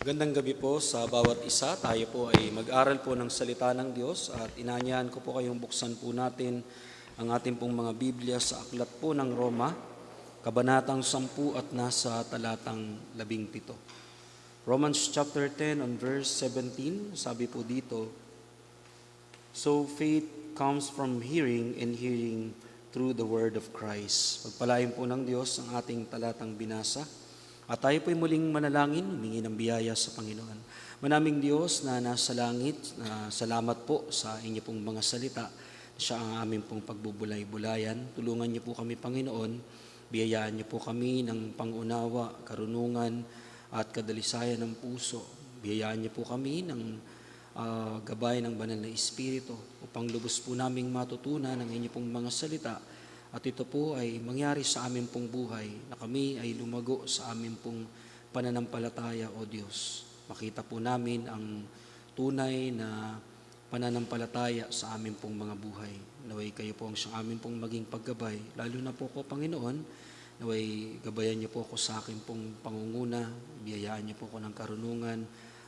Magandang gabi po sa bawat isa. Tayo po ay mag-aral po ng salita ng Diyos at inanyahan ko po kayong buksan po natin ang ating pong mga Biblia sa aklat po ng Roma, kabanatang 10 at nasa talatang 17. Romans chapter 10 on verse 17, sabi po dito, "So faith comes from hearing and hearing through the word of Christ." Pagpalain po ng Diyos ang ating talatang binasa. At tayo po'y muling manalangin, humingi ng biyaya sa Panginoon. Manaming Diyos na nasa langit, salamat po sa inyo pong mga salita. Siya ang aming pong pagbubulay-bulayan. Tulungan niyo po kami, Panginoon. Biyayaan niyo po kami ng pangunawa, karunungan at kadalisayan ng puso. Biyayaan niyo po kami ng gabay ng banal na Espiritu upang lubos po naming matutunan ang inyo pong mga salita. At ito po ay mangyari sa amin pong buhay na kami ay lumago sa amin pong pananampalataya, O Diyos. Makita po namin ang tunay na pananampalataya sa amin pong mga buhay. Naway kayo po ang siyang amin pong maging paggabay. Lalo na po ko, Panginoon, naway gabayan niyo po ako sa akin pong pangunguna, biyayaan niyo po ako ng karunungan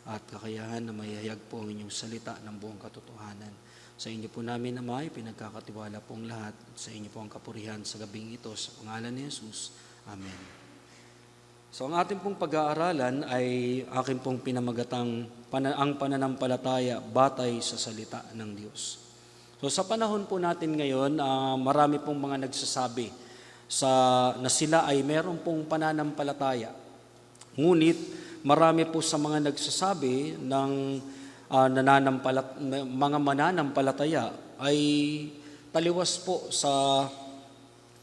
at kakayahan na mayayag po ang inyong salita ng buong katotohanan. Sa inyo po namin, Ama, pinagkakatiwala po ang lahat. Sa inyo po ang kapurihan sa gabing ito. Sa pangalan ni Jesus. Amen. So ang ating pong pag-aaralan ay aking pong pinamagatang ang pananampalataya batay sa salita ng Diyos. So sa panahon po natin ngayon, marami pong mga nagsasabi na sila ay meron pong pananampalataya. Ngunit marami po sa mga nagsasabi ng mga mananampalataya ay taliwas po sa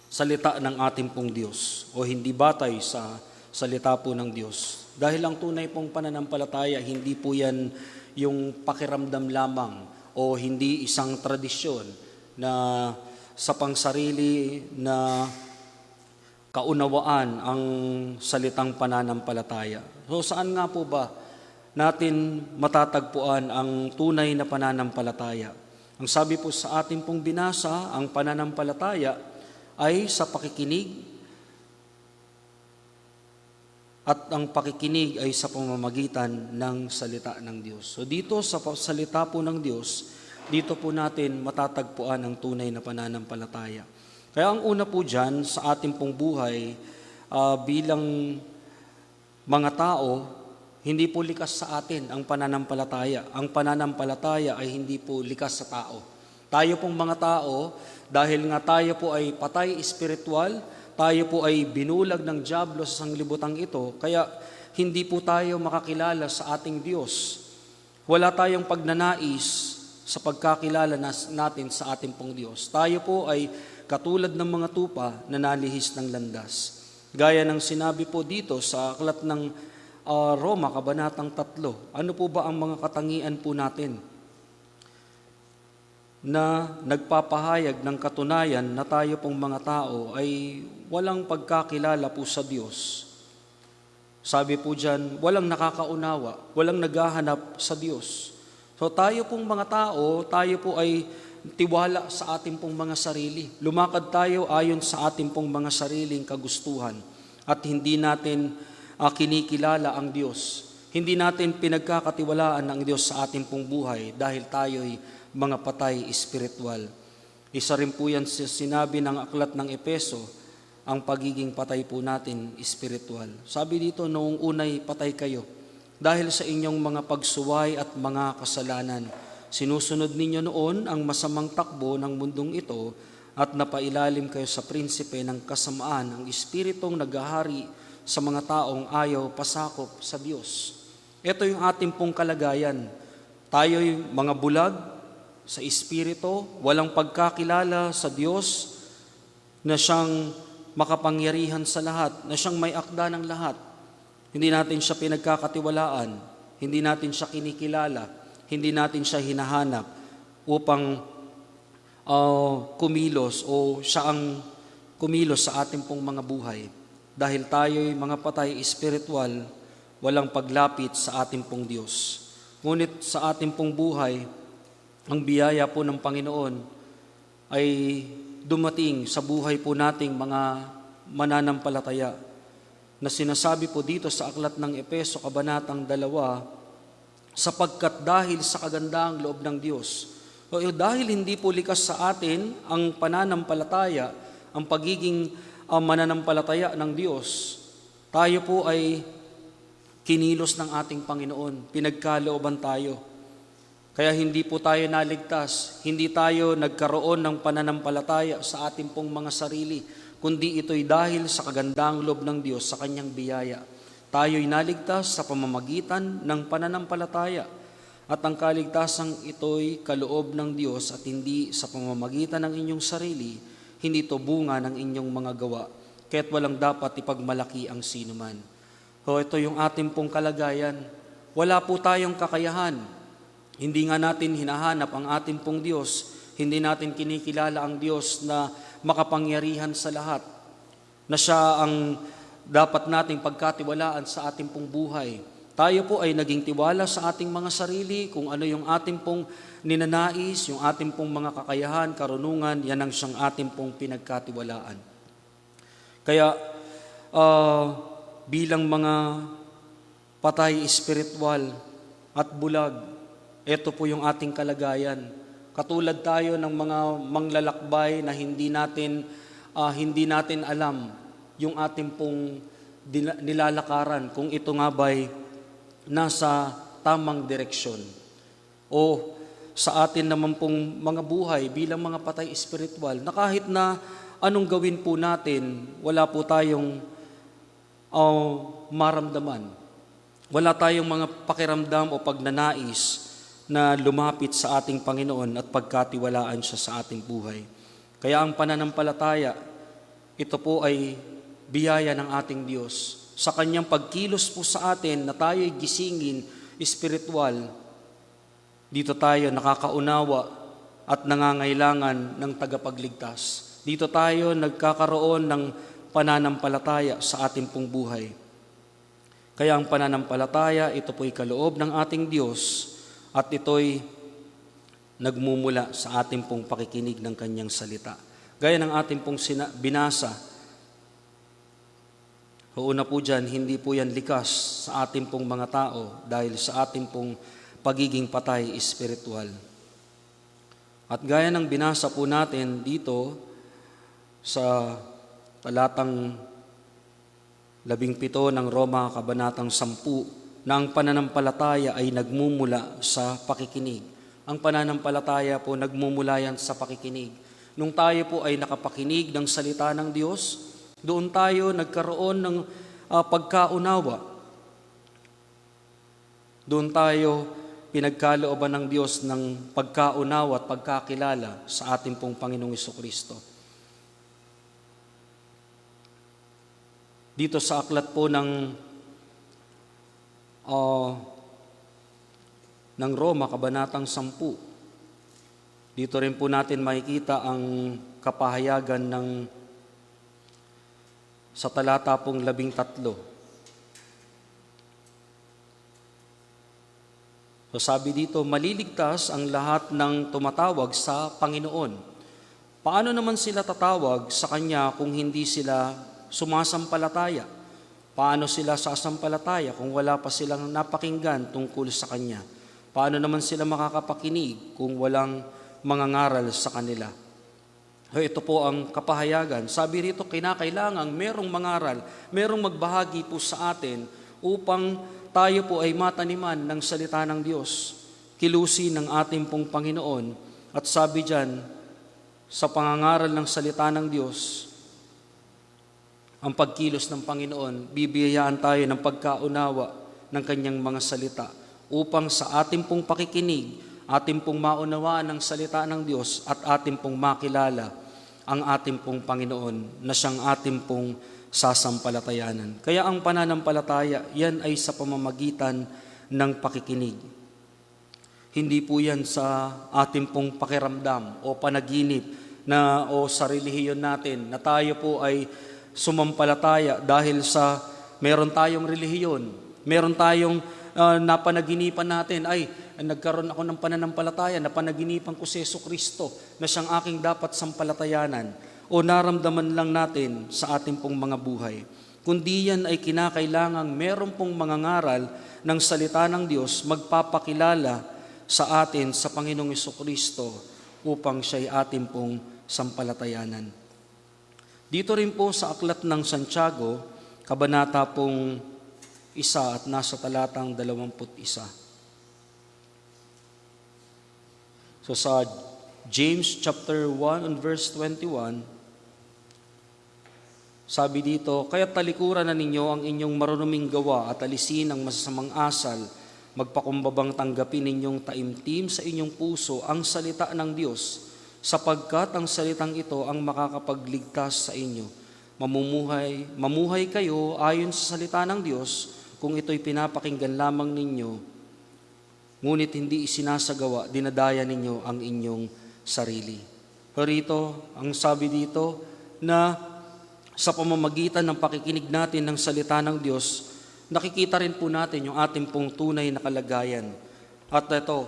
salita ng ating pong Diyos o hindi batay sa salita po ng Diyos. Dahil ang tunay pong pananampalataya, hindi po yan yung pakiramdam lamang o hindi isang tradisyon na sa pangsarili na kaunawaan ang salitang pananampalataya. So saan nga po ba natin matatagpuan ang tunay na pananampalataya? Ang sabi po sa ating pong binasa, ang pananampalataya ay sa pakikinig at ang pakikinig ay sa pamamagitan ng salita ng Diyos. So dito sa salita po ng Diyos, dito po natin matatagpuan ang tunay na pananampalataya. Kaya ang una po dyan sa ating pong buhay bilang mga tao, hindi po likas sa atin ang pananampalataya. Ang pananampalataya ay hindi po likas sa tao. Tayo pong mga tao, dahil nga tayo po ay patay espiritual, tayo po ay binulag ng dyablo sa sanglibutang ito, kaya hindi po tayo makakilala sa ating Diyos. Wala tayong pagnanais sa pagkakilala natin sa ating pong Diyos. Tayo po ay katulad ng mga tupa na nalihis ng landas. Gaya ng sinabi po dito sa aklat ng Roma, kabanatang 3. Ano po ba ang mga katangian po natin na nagpapahayag ng katunayan na tayo pong mga tao ay walang pagkakilala po sa Diyos? Sabi po dyan, walang nakakaunawa, walang naghahanap sa Diyos. So tayo pong mga tao, tayo po ay tiwala sa ating pong mga sarili. Lumakad tayo ayon sa ating pong mga sariling kagustuhan at hindi natin kinikilala ang Diyos. Hindi natin pinagkakatiwalaan ang Diyos sa ating pong buhay dahil tayo'y mga patay espiritual. Isa rin po yan sinabi ng aklat ng Epeso, ang pagiging patay po natin espiritual. Sabi dito, noong unay patay kayo dahil sa inyong mga pagsuway at mga kasalanan. Sinusunod ninyo noon ang masamang takbo ng mundong ito at napailalim kayo sa prinsipe ng kasamaan, ang espiritong naghahari sa mga taong ayaw pasakop sa Diyos. Ito yung ating pong kalagayan. Tayo'y mga bulag sa espiritu, walang pagkakilala sa Diyos na siyang makapangyarihan sa lahat, na siyang may akda ng lahat. Hindi natin siya pinagkakatiwalaan, hindi natin siya kinikilala, hindi natin siya hinahanap upang kumilos o siya ang kumilos sa ating pong mga buhay. Dahil tayo'y mga patay espiritual, walang paglapit sa ating pong Diyos. Ngunit sa ating pong buhay, ang biyaya po ng Panginoon ay dumating sa buhay po nating mga mananampalataya na sinasabi po dito sa aklat ng Epeso, Kabanatang 2, sapagkat dahil sa kagandahang loob ng Diyos. O dahil hindi po likas sa atin ang pananampalataya, ang pagiging mananampalataya ng Diyos, tayo po ay kinilos ng ating Panginoon, pinagkalooban tayo. Kaya hindi po tayo naligtas, hindi tayo nagkaroon ng pananampalataya sa ating pong mga sarili, kundi ito'y dahil sa kagandahang loob ng Diyos sa Kanyang biyaya. Tayo'y naligtas sa pamamagitan ng pananampalataya, at ang kaligtasang ito'y kaloob ng Diyos at hindi sa pamamagitan ng inyong sarili, hindi ito bunga ng inyong mga gawa, kaya't walang dapat ipagmalaki ang sinuman. Ito yung ating pong kalagayan. Wala po tayong kakayahan. Hindi nga natin hinahanap ang ating pong Diyos, hindi natin kinikilala ang Diyos na makapangyarihan sa lahat, na Siya ang dapat nating pagkatiwalaan sa ating pong buhay. Tayo po ay naging tiwala sa ating mga sarili, kung ano yung ating pong ninanais, yung ating pong mga kakayahan, karunungan, yan ang siyang ating pong pinagkatiwalaan. Kaya bilang mga patay espiritual at bulag, ito po yung ating kalagayan. Katulad tayo ng mga manglalakbay na hindi natin alam yung ating pong nilalakaran, kung ito nga ba'y nasa tamang direksyon. O sa atin naman pong mga buhay bilang mga patay espiritual, na kahit na anong gawin po natin, wala po tayong maramdaman. Wala tayong mga pakiramdam o pagnanais na lumapit sa ating Panginoon at pagkatiwalaan siya sa ating buhay. Kaya ang pananampalataya, ito po ay biyaya ng ating Diyos. Sa Kanyang pagkilos po sa atin na tayo'y gisingin espiritual, dito tayo nakakaunawa at nangangailangan ng tagapagligtas. Dito tayo nagkakaroon ng pananampalataya sa ating pong buhay. Kaya ang pananampalataya, ito po'y kaloob ng ating Diyos, at ito'y nagmumula sa ating pong pakikinig ng Kanyang salita. Gaya ng ating pong binasa, una po dyan, hindi po yan likas sa ating pong mga tao dahil sa ating pong pagiging patay espiritual. At gaya ng binasa po natin dito sa talatang 17 ng Roma, Kabanatang 10, na ang pananampalataya ay nagmumula sa pakikinig. Ang pananampalataya po nagmumula yan sa pakikinig. Nung tayo po ay nakapakinig ng salita ng Diyos, doon tayo nagkaroon ng pagkaunawa. Doon tayo pinagkalooban ng Diyos ng pagkaunawa at pagkakilala sa ating pong Panginoong Jesucristo. Dito sa aklat po ng Roma, Kabanatang 10. Dito rin po natin makikita ang kapahayagan sa talata pong 13. So sabi dito, maliligtas ang lahat ng tumatawag sa Panginoon. Paano naman sila tatawag sa Kanya kung hindi sila sumasampalataya? Paano sila sasampalataya kung wala pa silang napakinggan tungkol sa Kanya? Paano naman sila makakapakinig kung walang mangangaral sa kanila? Ito po ang kapahayagan. Sabi rito, kinakailangan merong mangaral, merong magbahagi po sa atin upang tayo po ay mataniman ng salita ng Diyos, kilusin ng ating pong Panginoon. At sabi diyan, sa pangangaral ng salita ng Diyos, ang pagkilos ng Panginoon, bibiyayaan tayo ng pagkaunawa ng Kanyang mga salita upang sa ating pong pakikinig, ating pong maunawaan ng salita ng Diyos at ating pong makilala ang ating pong Panginoon na siyang ating pong sasampalatayanan. Kaya ang pananampalataya, yan ay sa pamamagitan ng pakikinig. Hindi po yan sa ating pong pakiramdam o panaginip o sa relihiyon natin na tayo po ay sumampalataya dahil sa meron tayong relihiyon, meron tayong napanaginipan natin, ay nagkaroon ako ng pananampalataya, napanaginipan ko si Jesucristo na siyang aking dapat sampalatayanan, o naramdaman lang natin sa ating pong mga buhay. kundi yan ay kinakailangang meron pong mangangaral ng salita ng Diyos magpapakilala sa atin sa Panginoong Jesucristo upang siya'y atin pong sampalatayanan. Dito rin po sa Aklat ng Santiago, kabanata pong 1 at nasa talatang 21. So sa James chapter 1 and verse 21, sabi dito, "Kaya't talikuran na ninyo ang inyong marunuming gawa at alisin ang masasamang asal, magpakumbabang tanggapin ninyong taimtim sa inyong puso ang salita ng Diyos, sapagkat ang salitang ito ang makakapagligtas sa inyo. Mamuhay kayo ayon sa salita ng Diyos kung ito'y pinapakinggan lamang ninyo, ngunit hindi isinasagawa, dinadaya ninyo ang inyong sarili." Pero ito, ang sabi dito na sa pamamagitan ng pakikinig natin ng salita ng Diyos, nakikita rin po natin yung ating pong tunay na kalagayan. At ito,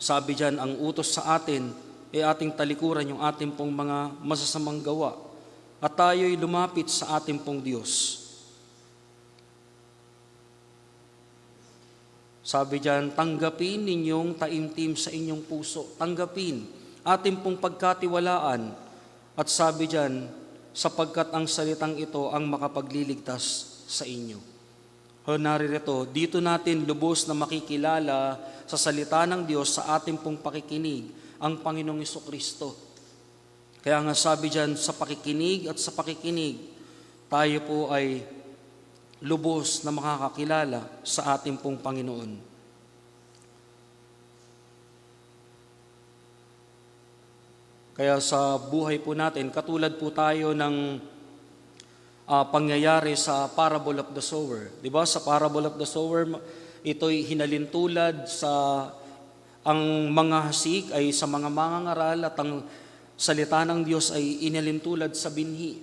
sabi dyan, ang utos sa atin ay ating talikuran yung ating pong mga masasamang gawa at tayo'y lumapit sa ating pong Diyos. Sabi dyan, tanggapin ninyong taimtim sa inyong puso. Tanggapin, ating pong pagkatiwalaan. At sabi dyan, sapagkat ang salitang ito ang makapagliligtas sa inyo. Naririto, dito natin lubos na makikilala sa salita ng Diyos sa ating pong pakikinig ang Panginoong Jesucristo. Kaya nga sabi dyan, sa pakikinig at sa pakikinig, tayo po ay lubos na makakakilala sa ating pong Panginoon. Kaya sa buhay po natin, katulad po tayo ng pangyayari sa parable of the sower. Di ba? Sa parable of the sower, ito'y hinalintulad sa ang mga hasik ay sa mga mangangaral at ang salita ng Diyos ay inalintulad sa binhi.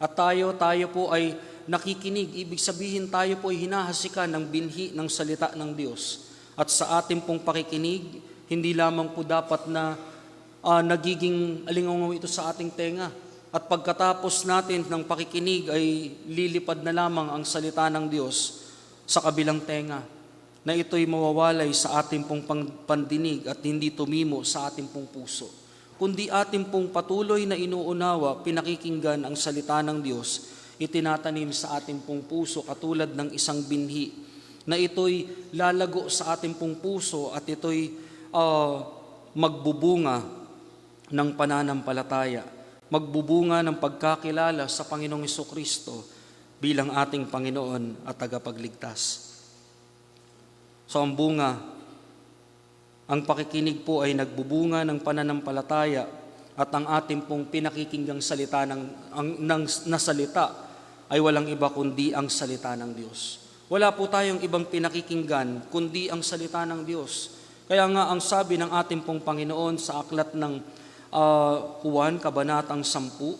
At tayo po ay nakikinig. Ibig sabihin tayo po ay hinahasikan ng binhi ng salita ng Diyos. At sa ating pong pakikinig, hindi lamang po dapat na nagiging alingaw ito sa ating tenga. At pagkatapos natin ng pakikinig ay lilipad na lamang ang salita ng Diyos sa kabilang tenga, na ito'y mawawalay sa ating pong pandinig at hindi tumimo sa ating pong puso. Kundi ating pong patuloy na inuunawa, pinakikinggan ang salita ng Diyos, itinatanim sa ating pong puso katulad ng isang binhi, na ito'y lalago sa ating pong puso at ito'y magbubunga ng pananampalataya, magbubunga ng pagkakilala sa Panginoong Jesucristo bilang ating Panginoon at tagapagligtas. So ang bunga, ang pakikinig po ay nagbubunga ng pananampalataya at ang ating pong pinakikinggang salita na salita ay walang iba kundi ang salita ng Diyos. Wala po tayong ibang pinakikinggan kundi ang salita ng Diyos. Kaya nga ang sabi ng ating pong Panginoon sa aklat ng Juan, kabanatang 10.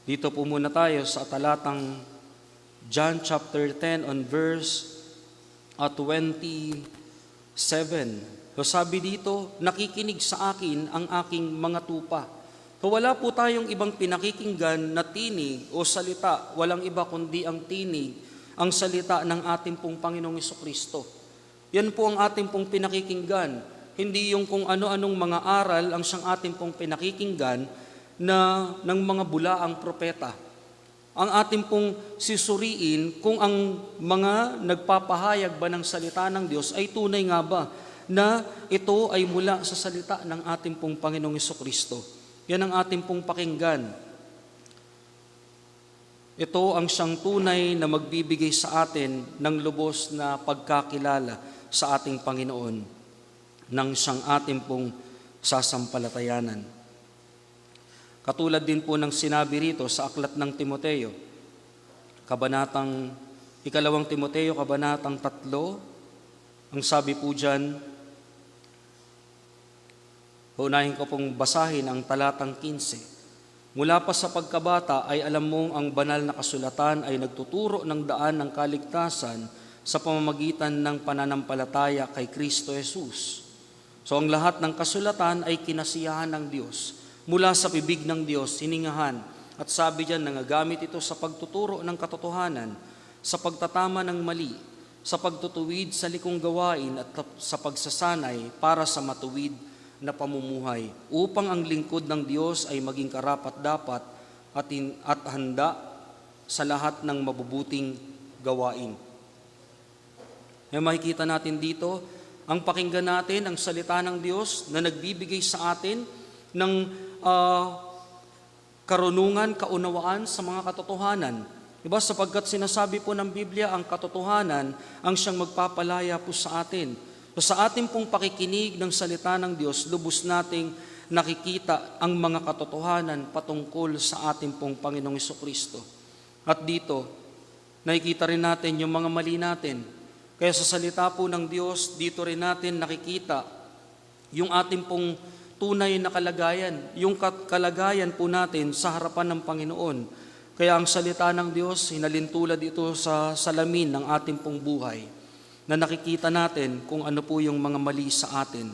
Dito po muna tayo sa talatang John chapter 10 on verse 27. So sabi dito, nakikinig sa akin ang aking mga tupa. So wala po tayong ibang pinakikinggan na tinig o salita, walang iba kundi ang tinig, ang salita ng ating pong Panginoong Jesucristo. Yan po ang ating pong pinakikinggan. Hindi yung kung ano-anong mga aral ang siyang ating pong pinakikinggan na ng mga bulaang propeta. Ang ating pong sisuriin kung ang mga nagpapahayag ba ng salita ng Diyos ay tunay nga ba na ito ay mula sa salita ng ating pong Panginoong Jesucristo. Yan ang ating pong pakinggan. Ito ang siyang tunay na magbibigay sa atin ng lubos na pagkakilala sa ating Panginoon, ng siyang ating pong sasampalatayanan. Katulad din po ng sinabi rito sa aklat ng Timoteo, kabanatang 2 Timoteo, kabanatang 3, ang sabi po dyan, unahin ko pong basahin ang talatang 15. Mula pa sa pagkabata ay alam mong ang banal na kasulatan ay nagtuturo ng daan ng kaligtasan sa pamamagitan ng pananampalataya kay Kristo Jesus. So ang lahat ng kasulatan ay kinasiyahan ng Diyos. Mula sa bibig ng Diyos, hiningahan At sabi diyan, nangagamit ito sa pagtuturo ng katotohanan, sa pagtatama ng mali, sa pagtutuwid sa likong gawain at sa pagsasanay para sa matuwid na pamumuhay, upang ang lingkod ng Diyos ay maging karapat-dapat at handa sa lahat ng mabubuting gawain. May makikita natin dito, ang pakinggan natin ang salita ng Diyos na nagbibigay sa atin ng karunungan, kaunawaan sa mga katotohanan. Diba? Sapagkat sinasabi po ng Biblia, ang katotohanan ang siyang magpapalaya po sa atin. So, sa ating pong pakikinig ng salita ng Diyos, lubos nating nakikita ang mga katotohanan patungkol sa ating pong Panginoong Hesukristo. At dito, nakikita rin natin yung mga mali natin. Kaya sa salita po ng Diyos, dito rin natin nakikita yung ating pong tunay na kalagayan, yung kalagayan po natin sa harapan ng Panginoon. Kaya ang salita ng Diyos, hinalintulad ito sa salamin ng ating pong buhay, na nakikita natin kung ano po yung mga mali sa atin.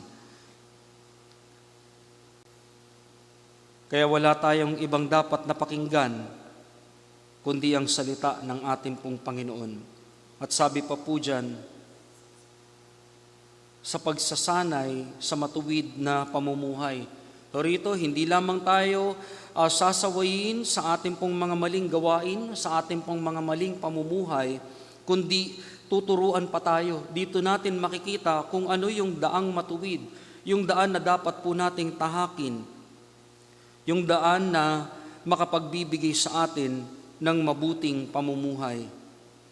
Kaya wala tayong ibang dapat na pakinggan, kundi ang salita ng ating pong Panginoon. At sabi pa po dyan, sa pagsasanay sa matuwid na pamumuhay. So rito, hindi lamang tayo sasawayin sa ating pong mga maling gawain, sa ating pong mga maling pamumuhay, kundi tuturuan pa tayo. Dito natin makikita kung ano yung daang matuwid, yung daan na dapat po nating tahakin, yung daan na makapagbibigay sa atin ng mabuting pamumuhay.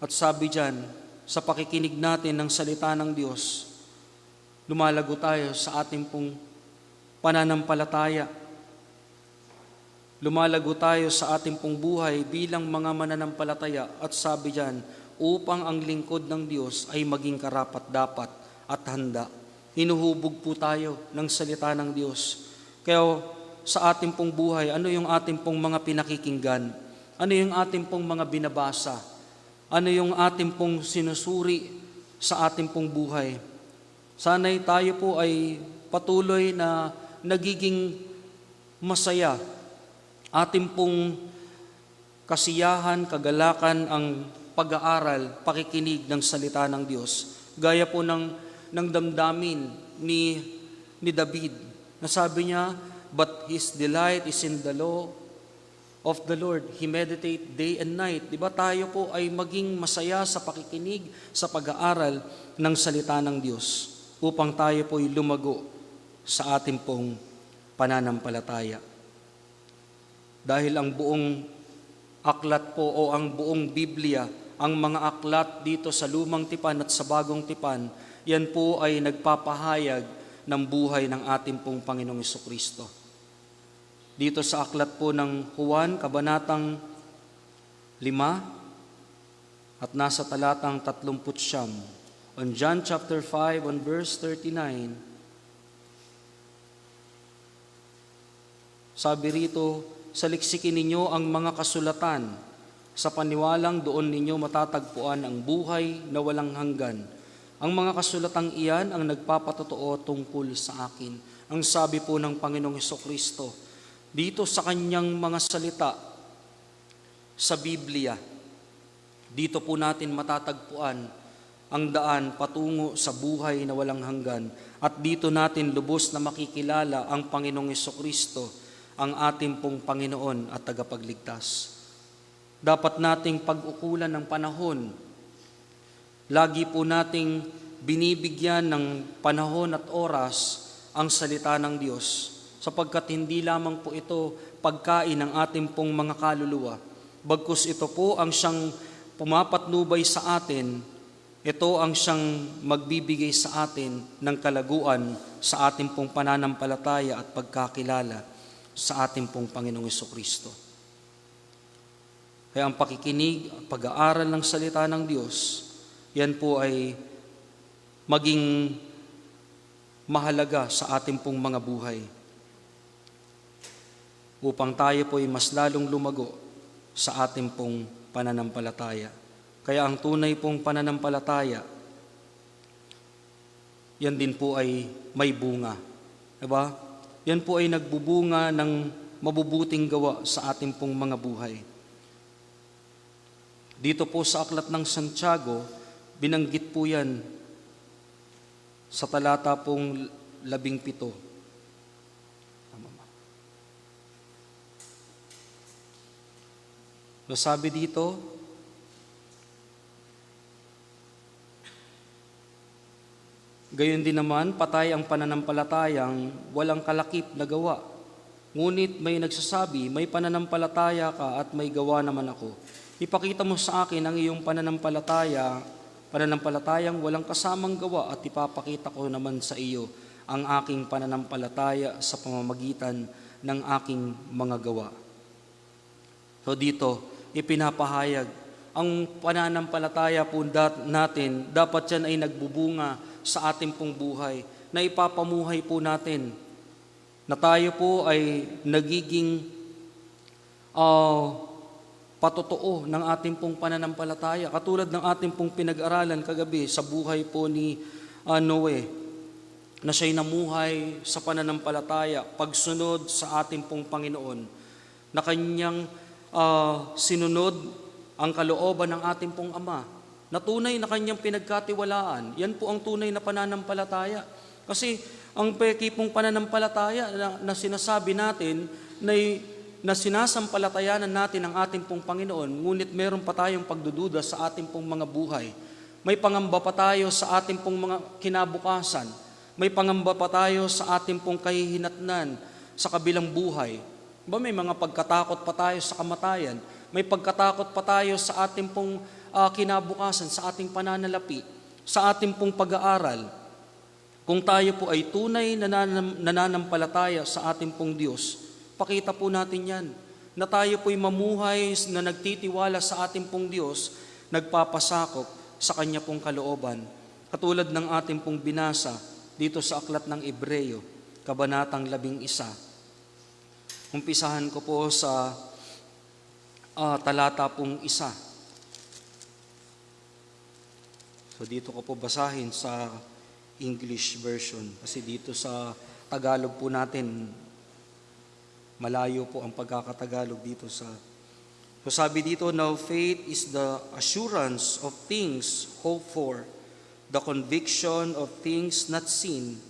At sabi dyan, sa pakikinig natin ng salita ng Diyos, lumalago tayo sa ating pong pananampalataya. Lumalago tayo sa ating pong buhay bilang mga mananampalataya. At sabi dyan, upang ang lingkod ng Diyos ay maging karapat-dapat at handa. Hinuhubog po tayo ng salita ng Diyos. Kaya sa ating pong buhay, ano yung ating pong mga pinakikinggan? Ano yung ating pong mga binabasa? Ano yung ating pong sinusuri sa ating pong buhay? Sana'y tayo po ay patuloy na nagiging masaya. Ating pong kasiyahan, kagalakan ang pag-aaral, pakikinig ng salita ng Diyos. Gaya po ng damdamin ni David, na sabi niya, but his delight is in the law of the Lord. He meditate day and night. Diba tayo po ay maging masaya sa pakikinig, sa pag-aaral ng salita ng Diyos, upang tayo po ay lumago sa ating pong pananampalataya. Dahil ang buong aklat po o ang buong Biblia, ang mga aklat dito sa Lumang Tipan at sa Bagong Tipan, yan po ay nagpapahayag ng buhay ng ating pong Panginoong Hesukristo. Dito sa aklat po ng Juan, kabanatang 5 at nasa talatang 39. On John chapter 5, on verse 39, sabi rito, saliksikin ninyo ang mga kasulatan, sa paniwalang doon ninyo matatagpuan ang buhay na walang hanggan. Ang mga kasulatang iyan ang nagpapatotoo tungkol sa akin. Ang sabi po ng Panginoong Hesukristo, dito sa kanyang mga salita sa Biblia, dito po natin matatagpuan ang daan patungo sa buhay na walang hanggan. At dito natin lubos na makikilala ang Panginoong Hesukristo, ang ating pong Panginoon at tagapagligtas. Dapat nating pag-ukulan ng panahon. Lagi po nating binibigyan ng panahon at oras ang salita ng Diyos, sapagkat hindi lamang po ito pagkain ng ating pong mga kaluluwa. Bagkus ito po ang siyang pumapatnubay sa atin, ito ang siyang magbibigay sa atin ng kalaguan sa ating pong pananampalataya at pagkakilala sa ating pong Panginoong Hesukristo. Kaya ang pakikinig, pag-aaral ng salita ng Diyos, yan po ay maging mahalaga sa ating pong mga buhay, upang tayo po ay mas lalong lumago sa ating pong pananampalataya. Kaya ang tunay pong pananampalataya, yan din po ay may bunga. Diba? Yan po ay nagbubunga ng mabubuting gawa sa ating pong mga buhay. Dito po sa Aklat ng Santiago, binanggit po yan sa talata pong 17. No, sabi dito, gayon din naman, patay ang pananampalatayang walang kalakip na gawa. Ngunit may nagsasabi, may pananampalataya ka at may gawa naman ako. Ipakita mo sa akin ang iyong pananampalatayang walang kasamang gawa at ipapakita ko naman sa iyo ang aking pananampalataya sa pamamagitan ng aking mga gawa. So dito, ipinapahayag, ang pananampalataya po natin, dapat yan ay nagbubunga sa ating pong buhay, na ipapamuhay po natin, na tayo po ay nagiging patotoo ng ating pong pananampalataya. Katulad ng ating pong pinag-aralan kagabi sa buhay po ni Noe, na siya'y namuhay sa pananampalataya, pagsunod sa ating pong Panginoon, na kanyang sinunod ang kalooban ng ating pong Ama, na tunay na kanyang pinagkatiwalaan. Yan po ang tunay na pananampalataya. Kasi ang peki pong pananampalataya na sinasabi natin na sinasampalatayanan natin ang ating pong Panginoon, ngunit meron pa tayong pagdududa sa ating pong mga buhay. May pangamba pa tayo sa ating pong mga kinabukasan. May pangamba pa tayo sa ating pong kahihinatnan sa kabilang buhay. May mga pagkatakot pa tayo sa kamatayan. May pagkatakot pa tayo sa ating pong kinabukasan, sa ating pananalapi, sa ating pong pag-aaral. Kung tayo po ay tunay na nananampalataya sa ating pong Diyos, pakita po natin yan, na tayo po'y mamuhay na nagtitiwala sa ating pong Diyos, nagpapasakop sa Kanya pong kalooban. Katulad ng ating pong binasa dito sa Aklat ng Hebreo, Kabanatang 11. Umpisahan ko po sa talata pong 1. So dito ko po basahin sa English version, kasi dito sa Tagalog po natin, malayo po ang pagkakatagalog dito sa... So sabi dito, now faith is the assurance of things hoped for, the conviction of things not seen.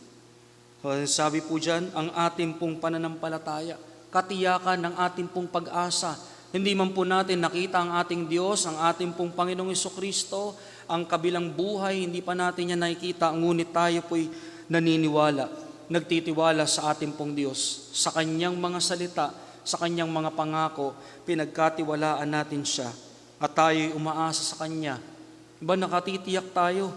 So sabi po dyan, ang ating pong pananampalataya, katiyakan ng ating pong pag-asa. Hindi man po natin nakita ang ating Diyos, ang ating pong Panginoong Jesucristo, ang kabilang buhay, hindi pa natin yan nakikita, ngunit tayo po'y naniniwala, nagtitiwala sa ating pong Diyos, sa Kanyang mga salita, sa Kanyang mga pangako, pinagkatiwalaan natin siya, at tayo'y umaasa sa Kanya. Iba, nakatitiyak tayo,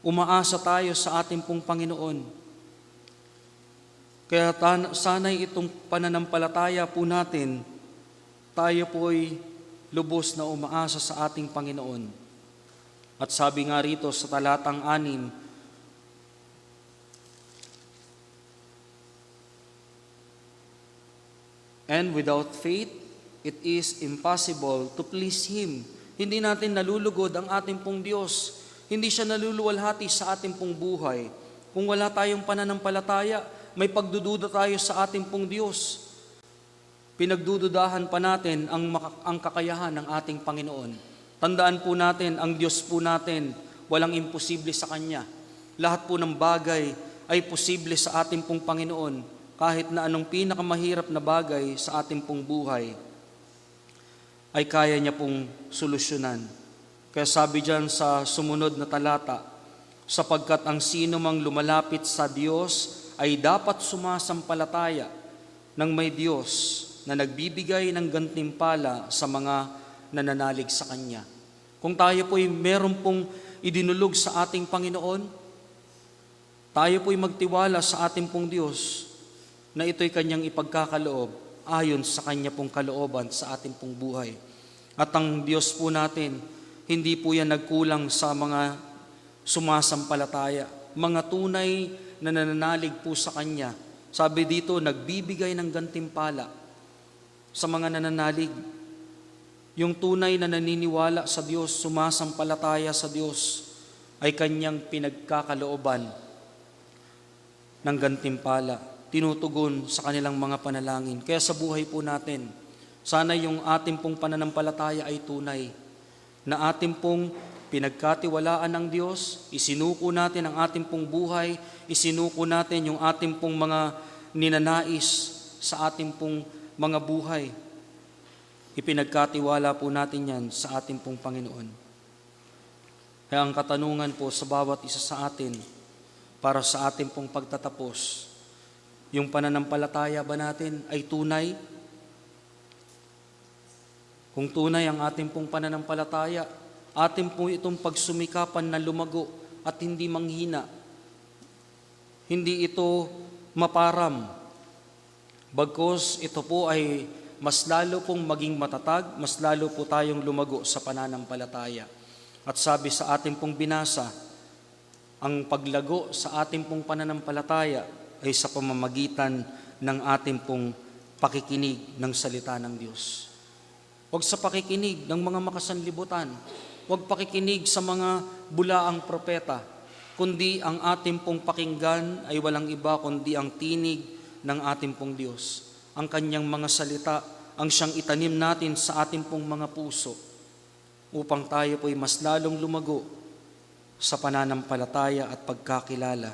umaasa tayo sa ating pong Panginoon. Kaya sana'y itong pananampalataya po natin, tayo po'y lubos na umaasa sa ating Panginoon. At sabi nga rito sa talatang 6, and without faith, it is impossible to please Him. Hindi natin nalulugod ang ating pong Diyos. Hindi siya naluluwalhati sa ating pong buhay. Kung wala tayong pananampalataya, may pagdududa tayo sa ating pong Diyos. Pinagdududahan pa natin ang kakayahan ng ating Panginoon. Tandaan po natin, ang Diyos po natin, walang imposible sa Kanya. Lahat po ng bagay ay posible sa ating pong Panginoon. Kahit na anong pinakamahirap na bagay sa ating pong buhay, ay kaya niya pong solusyonan. Kaya sabi dyan sa sumunod na talata, sapagkat ang sino mang lumalapit sa Diyos ay dapat sumasampalataya ng may Diyos na nagbibigay ng gantimpala sa mga nananalig sa Kanya. Kung tayo po'y meron pong idinulog sa ating Panginoon, tayo po'y magtiwala sa ating pong Diyos na ito'y Kanyang ipagkakaloob ayon sa Kanya pong kalooban sa ating pong buhay. At ang Diyos po natin, hindi po yan nagkulang sa mga sumasampalataya, mga tunay na nananalig po sa Kanya. Sabi dito, nagbibigay ng gantimpala sa mga nananalig. Yung tunay na naniniwala sa Diyos, sumasampalataya sa Diyos, ay Kanyang pinagkakalooban ng gantimpala. tinutugon sa kanilang mga panalangin. Kaya sa buhay po natin, sana yung ating pong pananampalataya ay tunay, na ating pong pinagkatiwalaan ng Diyos, isinuko natin ang ating pong buhay, isinuko natin yung ating pong mga ninanais sa ating pong mga buhay. Ipinagkatiwala po natin yan sa ating pong Panginoon. Kaya ang katanungan po sa bawat isa sa atin, para sa ating pong pagtatapos, yung pananampalataya ba natin ay tunay? Kung tunay ang ating pong pananampalataya, ating pong itong pagsumikapan na lumago at hindi manghina. Hindi ito maparam. Bagkus ito po ay mas lalo pong maging matatag, mas lalo po tayong lumago sa pananampalataya. At sabi sa ating pong binasa, ang paglago sa ating pong pananampalataya ay sa pamamagitan ng ating pong pakikinig ng salita ng Diyos. Huwag sa pakikinig ng mga makasanlibutan, huwag pakikinig sa mga bulaang propeta, kundi ang ating pong pakinggan ay walang iba kundi ang tinig ng ating pong Diyos. Ang kanyang mga salita, ang siyang itanim natin sa ating pong mga puso, upang tayo po'y mas lalong lumago sa pananampalataya at pagkakilala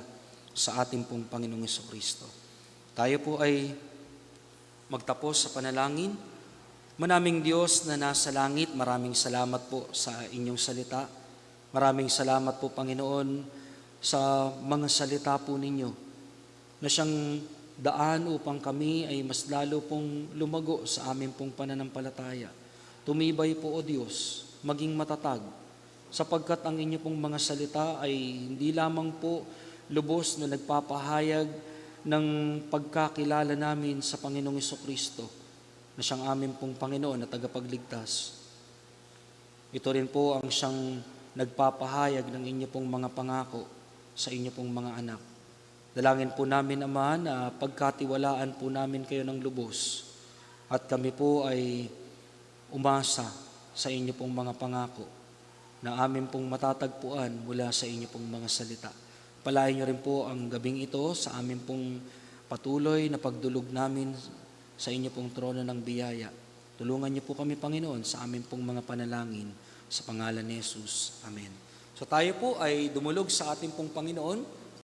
sa ating pong Panginoong Jesucristo. Tayo po ay magtapos sa panalangin. Manaming Diyos na nasa langit, maraming salamat po sa inyong salita. Maraming salamat po, Panginoon, sa mga salita po ninyo na siyang daan upang kami ay mas lalo pong lumago sa aming pong pananampalataya. Tumibay po, O Diyos, maging matatag, sapagkat ang inyo pong mga salita ay hindi lamang po lubos na nagpapahayag ng pagkakilala namin sa Panginoong Jesucristo na siyang aming pong Panginoon at tagapagligtas. Ito rin po ang siyang nagpapahayag ng inyo pong mga pangako sa inyo pong mga anak. Dalangin po namin, Ama, na pagkatiwalaan po namin kayo ng lubos at kami po ay umasa sa inyo pong mga pangako na amin pong matatagpuan mula sa inyo pong mga salita. Palain niyo rin po ang gabing ito sa amin pong patuloy na pagdulog namin sa inyo pong trono ng biyaya. Tulungan niyo po kami, Panginoon, sa amin pong mga panalangin sa pangalan ni Jesus. Amen. So tayo po ay dumulog sa ating pong Panginoon.